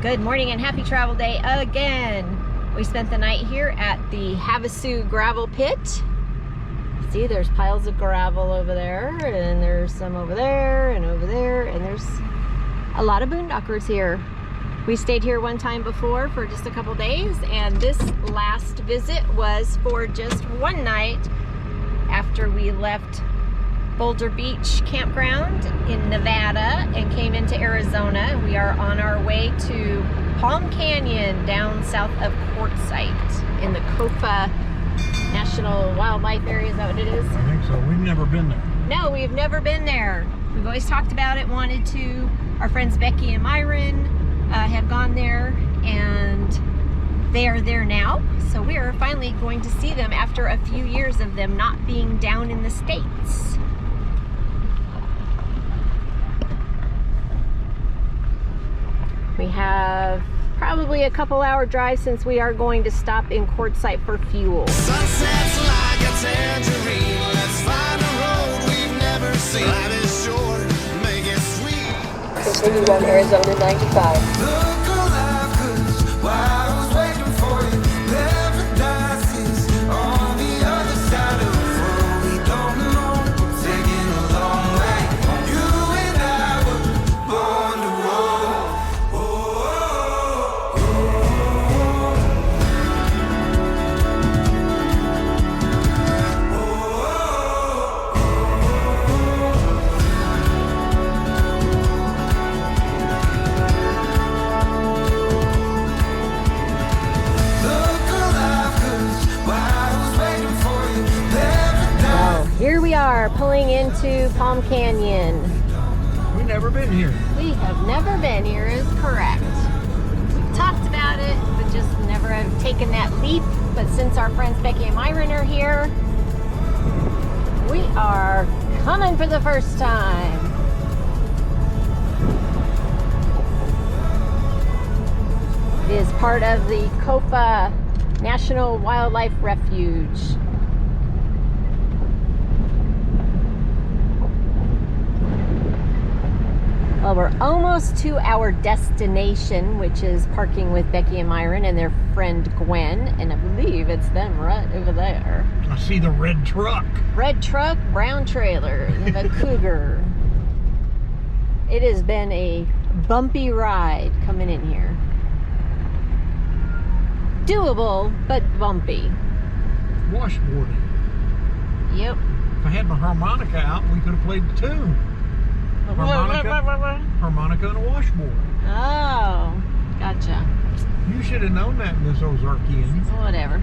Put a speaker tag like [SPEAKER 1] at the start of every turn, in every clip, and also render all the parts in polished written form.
[SPEAKER 1] Good morning and happy travel day again. We spent the night here at the Havasu gravel pit. See, there's piles of gravel over there, and there's some over there, and over there, and there's a lot of boondockers here. We stayed here one time before for just a couple days, and this last visit was for just one night after we left Boulder Beach campground in Nevada and came into Arizona. We are on our way to Palm Canyon down south of Quartzsite in the KOFO National Wildlife Area. Is that what it is?
[SPEAKER 2] I think so. We've never been there.
[SPEAKER 1] No, we've never been there. We've always talked about it, wanted to. Our friends Becky and Myron have gone there, and they are there now. So we are finally going to see them after a few years of them not being down in the States. We have probably a couple-hour drive since we are going to stop in Quartzsite for fuel.
[SPEAKER 3] Sunsets like a tangerine. Let's find a road we've never seen. Life is short, make it sweet.
[SPEAKER 1] Continue on Arizona 95.
[SPEAKER 3] Look alive, 'cause while I was waiting for you, paradise is on the other side of the world. We don't know, taking a long way. You and I were born to roll.
[SPEAKER 1] Here we are pulling into Palm Canyon.
[SPEAKER 2] We've never been here.
[SPEAKER 1] We have never been here is correct. We've talked about it, but just never have taken that leap. But since our friends Becky and Myron are here, we are coming for the first time. It is part of the KOFO National Wildlife Refuge. Well, we're almost to our destination, which is parking with Becky and Myron and their friend Gwen, and I believe it's them right over there.
[SPEAKER 2] I see the red truck.
[SPEAKER 1] Red truck, brown trailer, the Cougar. It has been a bumpy ride coming in here. Doable, but bumpy.
[SPEAKER 2] Washboarding.
[SPEAKER 1] Yep.
[SPEAKER 2] If I had my harmonica out, we could have played the tune. Harmonica and a washboard.
[SPEAKER 1] Oh, gotcha.
[SPEAKER 2] You should have known that, Miss Ozarkian.
[SPEAKER 1] Whatever.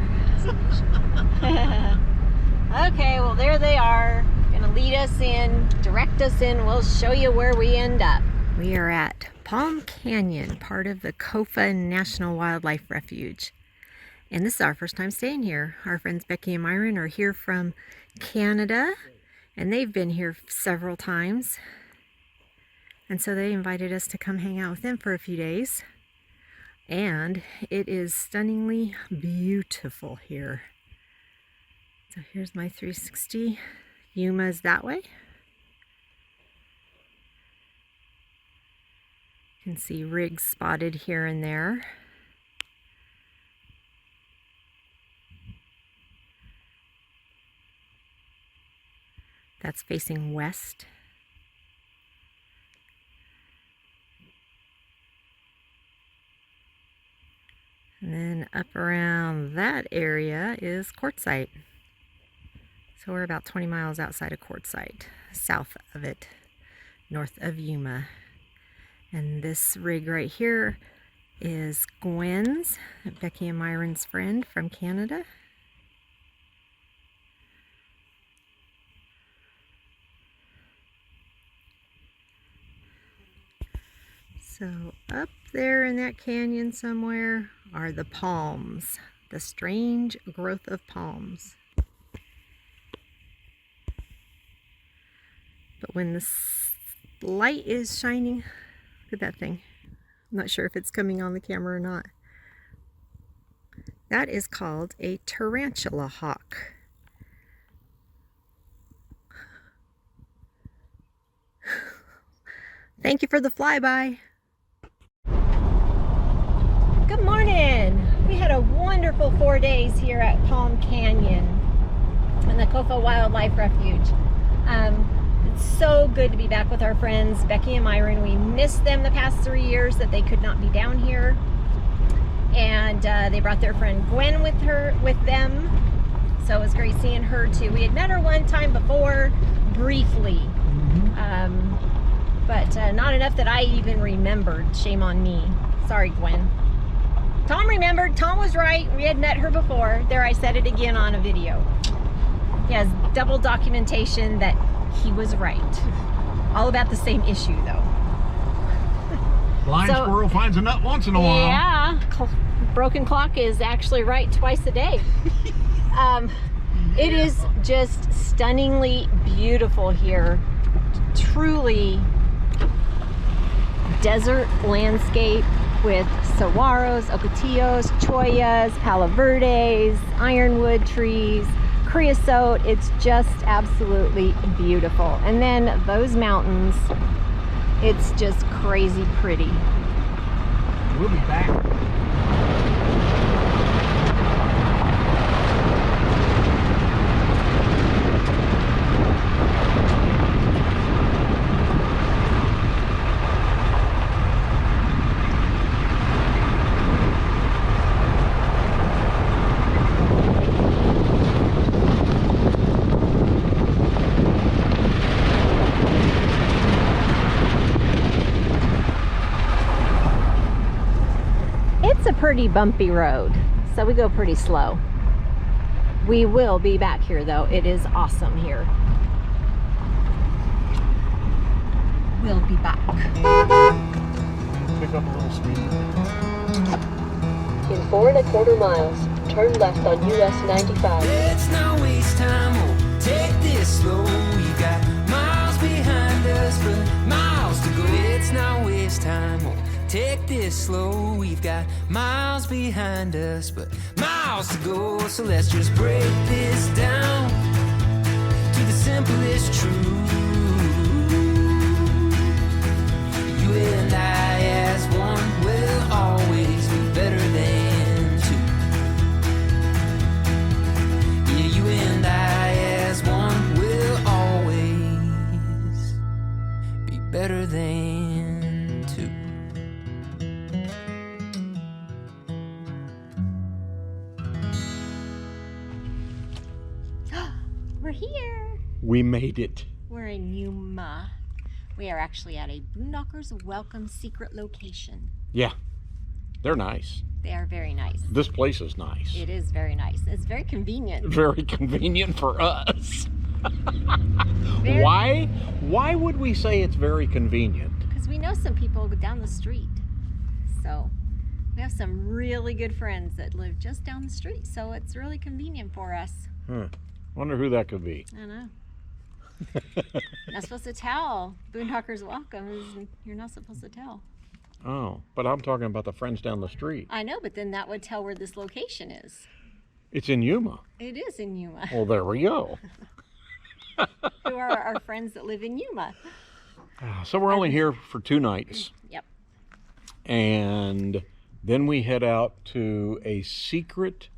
[SPEAKER 1] Okay, well there they are. Gonna lead us in, direct us in. We'll show you where we end up. We are at Palm Canyon, part of the KOFO National Wildlife Refuge. And this is our first time staying here. Our friends Becky and Myron are here from Canada, and they've been here several times. And so they invited us to come hang out with them for a few days. And it is stunningly beautiful here. So here's my 360. Yuma's that way. You can see rigs spotted here and there. That's facing west. And then up around that area is Quartzsite. So we're about 20 miles outside of Quartzsite, south of it, north of Yuma. And this rig right here is Gwen's, Becky and Myron's friend from Canada. So up there in that canyon somewhere are the palms, the strange growth of palms. But when the light is shining, look at that thing. I'm not sure if it's coming on the camera or not. That is called a tarantula hawk. Thank you for the flyby. Good morning. We had a wonderful 4 days here at Palm Canyon in the KOFO Wildlife Refuge. It's so good to be back with our friends, Becky and Myron. We missed them the past 3 years that they could not be down here. And they brought their friend Gwen with them. So it was great seeing her too. We had met her one time before, briefly. But not enough that I even remembered. Shame on me. Sorry, Gwen. Tom remembered. Tom was right. We had met her before. There, I said it again on a video. He has double documentation that he was right. All about the same issue, though.
[SPEAKER 2] Blind squirrel finds a nut once in a while.
[SPEAKER 1] Yeah. Broken clock is actually right twice a day. It is just stunningly beautiful here. Truly desert landscape with saguaros, ocotillos, choyas, palo verdes, ironwood trees, creosote. It's just absolutely beautiful. And then those mountains, it's just crazy pretty.
[SPEAKER 2] We'll be back.
[SPEAKER 1] It's a pretty bumpy road, so we go pretty slow. We will be back here though. It is awesome here. We'll be back.
[SPEAKER 2] Pick up a little speed.
[SPEAKER 1] In 4 1/4 miles, turn left on US 95.
[SPEAKER 3] Let's not waste time, we'll take this slow. We got miles behind us, but miles to go. Let's not waste time, we'll take this slow. We've got miles behind us, but miles to go. So let's just break this down to the simplest truth. You and I as one will always be better than two. Yeah, you and I as one will always be better than two.
[SPEAKER 1] We're here.
[SPEAKER 2] We made it.
[SPEAKER 1] We're in Yuma. We are actually at a Boondockers Welcome secret location.
[SPEAKER 2] Yeah, they're nice.
[SPEAKER 1] They are very nice.
[SPEAKER 2] This place is nice.
[SPEAKER 1] It is very nice. It's very convenient.
[SPEAKER 2] Very convenient for us.
[SPEAKER 1] Very-
[SPEAKER 2] Why would we say it's very convenient?
[SPEAKER 1] Because we know some people down the street. So we have some really good friends that live just down the street. So it's really convenient for us.
[SPEAKER 2] Wonder who that could be.
[SPEAKER 1] I know. Not supposed to tell. Boondockers Welcome. You're not supposed to tell.
[SPEAKER 2] Oh, but I'm talking about the friends down the street.
[SPEAKER 1] I know, but then that would tell where this location is.
[SPEAKER 2] It's in Yuma.
[SPEAKER 1] It is in Yuma.
[SPEAKER 2] Well, there we go.
[SPEAKER 1] Who are our friends that live in Yuma?
[SPEAKER 2] So we're only here for 2 nights.
[SPEAKER 1] Yep.
[SPEAKER 2] And then we head out to a secret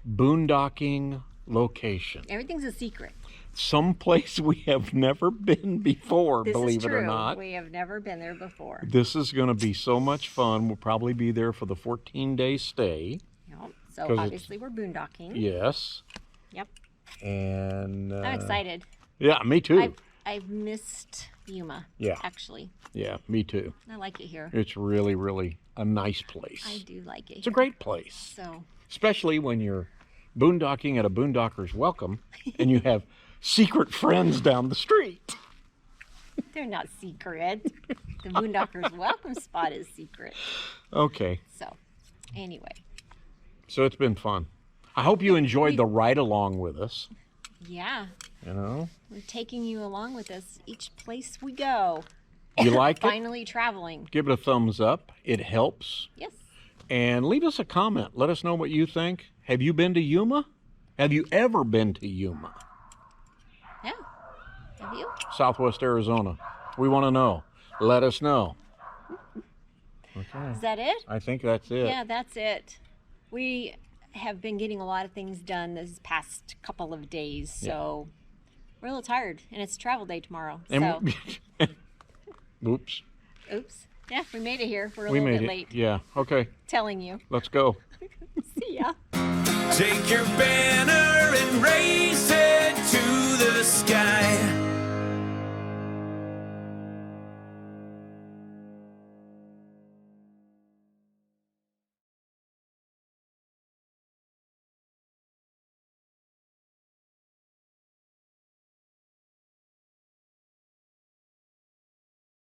[SPEAKER 2] boondocking location.
[SPEAKER 1] Everything's a secret.
[SPEAKER 2] Someplace we have never been before,
[SPEAKER 1] This
[SPEAKER 2] believe
[SPEAKER 1] is
[SPEAKER 2] it
[SPEAKER 1] true.
[SPEAKER 2] or not.
[SPEAKER 1] We have never been there before.
[SPEAKER 2] This is going to be so much fun. We'll probably be there for the 14-day stay.
[SPEAKER 1] Yep. So
[SPEAKER 2] 'Cause
[SPEAKER 1] obviously we're boondocking.
[SPEAKER 2] Yes.
[SPEAKER 1] Yep.
[SPEAKER 2] And
[SPEAKER 1] I'm excited.
[SPEAKER 2] Yeah, me too.
[SPEAKER 1] I've missed Yuma.
[SPEAKER 2] Yeah.
[SPEAKER 1] Actually,
[SPEAKER 2] Yeah, me too.
[SPEAKER 1] I like it here.
[SPEAKER 2] It's really, really a nice place.
[SPEAKER 1] I do like it.
[SPEAKER 2] It's a great place.
[SPEAKER 1] So
[SPEAKER 2] Especially when you're boondocking at a Boondockers Welcome and you have secret friends down the street.
[SPEAKER 1] they're not secret. The Boondockers Welcome spot is secret.
[SPEAKER 2] Okay.
[SPEAKER 1] So anyway,
[SPEAKER 2] So it's been fun. I hope you enjoyed the ride along with us.
[SPEAKER 1] yeah,
[SPEAKER 2] You know?
[SPEAKER 1] we're taking you along with us each place we go.
[SPEAKER 2] You like it?
[SPEAKER 1] Finally traveling.
[SPEAKER 2] Give it a thumbs up. It helps.
[SPEAKER 1] Yes.
[SPEAKER 2] And leave us a comment. Let us know what you think. Have you been to Yuma? Have you ever been to Yuma?
[SPEAKER 1] Yeah. Have you?
[SPEAKER 2] Southwest Arizona. We want to know. Let us know. Okay.
[SPEAKER 1] Is that it?
[SPEAKER 2] I think that's it.
[SPEAKER 1] Yeah, that's it. We have been getting a lot of things done this past couple of days, so we're a little tired, and it's travel day tomorrow.
[SPEAKER 2] And
[SPEAKER 1] So,
[SPEAKER 2] oops.
[SPEAKER 1] oops. Yeah, we made it here. We're a
[SPEAKER 2] We
[SPEAKER 1] little
[SPEAKER 2] made
[SPEAKER 1] bit
[SPEAKER 2] it.
[SPEAKER 1] late.
[SPEAKER 2] Yeah. Okay.
[SPEAKER 1] Telling you.
[SPEAKER 2] Let's go.
[SPEAKER 1] See ya.
[SPEAKER 3] Take your band